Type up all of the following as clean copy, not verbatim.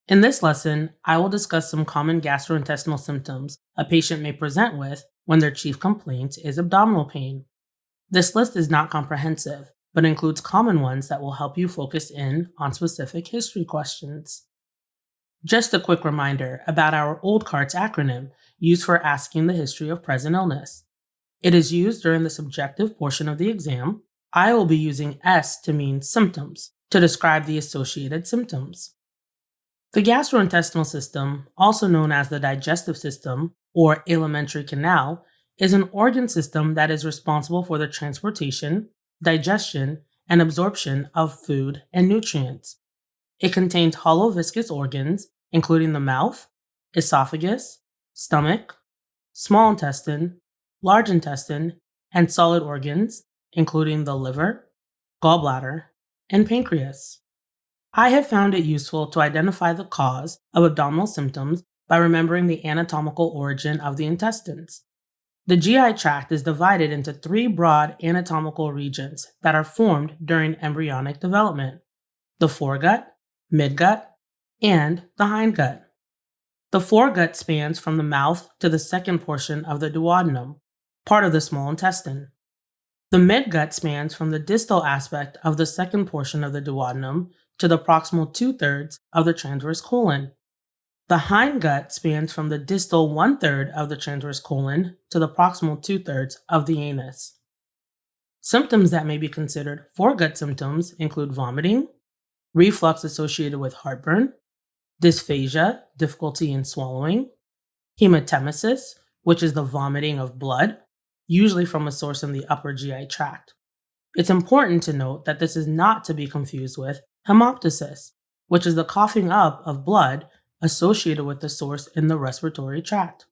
In this lesson, I will discuss some common gastrointestinal symptoms a patient may present with when their chief complaint is abdominal pain. This list is not comprehensive, but includes common ones that will help you focus in on specific history questions. Just a quick reminder about our OLDCARTS acronym used for asking the history of present illness. It is used during the subjective portion of the exam. I will be using S to mean symptoms to describe the associated symptoms. The gastrointestinal system, also known as the digestive system or alimentary canal, is an organ system that is responsible for the transportation, digestion, and absorption of food and nutrients. It contains hollow viscous organs, including the mouth, esophagus, stomach, small intestine, large intestine, and solid organs, including the liver, gallbladder, and pancreas. I have found it useful to identify the cause of abdominal symptoms by remembering the anatomical origin of the intestines. The GI tract is divided into three broad anatomical regions that are formed during embryonic development: the foregut, midgut, and the hindgut. The foregut spans from the mouth to the second portion of the duodenum, part of the small intestine. The midgut spans from the distal aspect of the second portion of the duodenum to the proximal 2/3 of the transverse colon. The hindgut spans from the distal 1/3 of the transverse colon to the proximal 2/3 of the anus. Symptoms that may be considered foregut symptoms include vomiting, reflux associated with heartburn, dysphagia, difficulty in swallowing, hematemesis, which is the vomiting of blood, usually from a source in the upper GI tract. It's important to note that this is not to be confused with hemoptysis, which is the coughing up of blood associated with the source in the respiratory tract.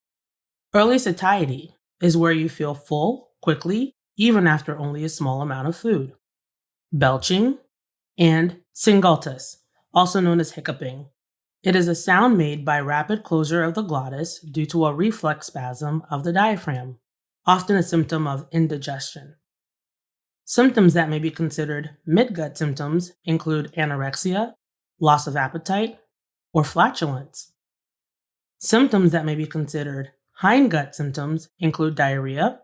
Early satiety is where you feel full quickly, even after only a small amount of food. Belching, and syngultus, also known as hiccuping. It is a sound made by rapid closure of the glottis due to a reflex spasm of the diaphragm, often a symptom of indigestion. Symptoms that may be considered midgut symptoms include anorexia, loss of appetite, or flatulence. Symptoms that may be considered hindgut symptoms include diarrhea,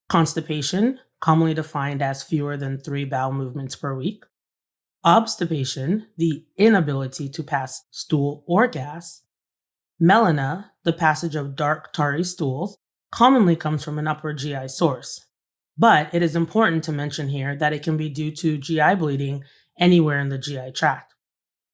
constipation, commonly defined as fewer than 3 bowel movements per week, obstipation, the inability to pass stool or gas, melena, the passage of dark tarry stools, commonly comes from an upper GI source. But it is important to mention here that it can be due to GI bleeding anywhere in the GI tract.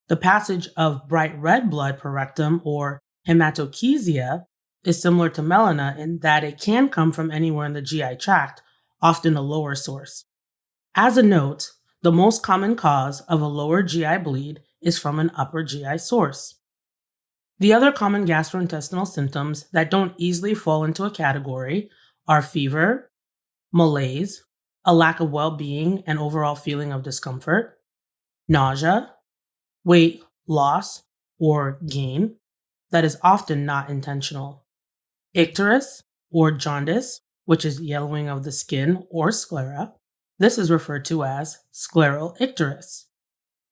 The passage of bright red blood per rectum, or hematochezia, is similar to melena in that it can come from anywhere in the GI tract, often a lower source. As a note, the most common cause of a lower GI bleed is from an upper GI source. The other common gastrointestinal symptoms that don't easily fall into a category are fever, malaise, a lack of well-being and overall feeling of discomfort, nausea, weight loss or gain that is often not intentional, icterus or jaundice, which is yellowing of the skin or sclera. This is referred to as scleral icterus.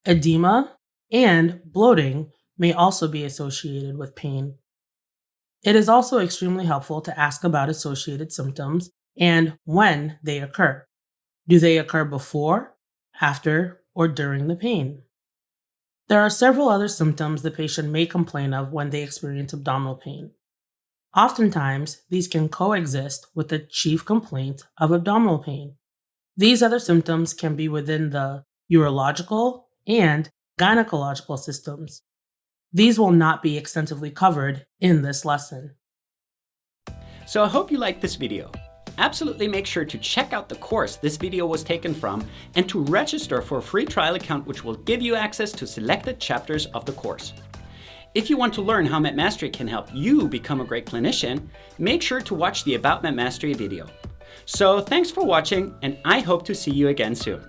Edema and bloating may also be associated with pain. It is also extremely helpful to ask about associated symptoms and when they occur. Do they occur before, after, or during the pain? There are several other symptoms the patient may complain of when they experience abdominal pain. Oftentimes, these can coexist with the chief complaint of abdominal pain. These other symptoms can be within the urological and gynecological systems. These will not be extensively covered in this lesson. So I hope you liked this video. Absolutely make sure to check out the course this video was taken from and to register for a free trial account which will give you access to selected chapters of the course. If you want to learn how MedMastery can help you become a great clinician, make sure to watch the About MedMastery video. So thanks for watching, and I hope to see you again soon.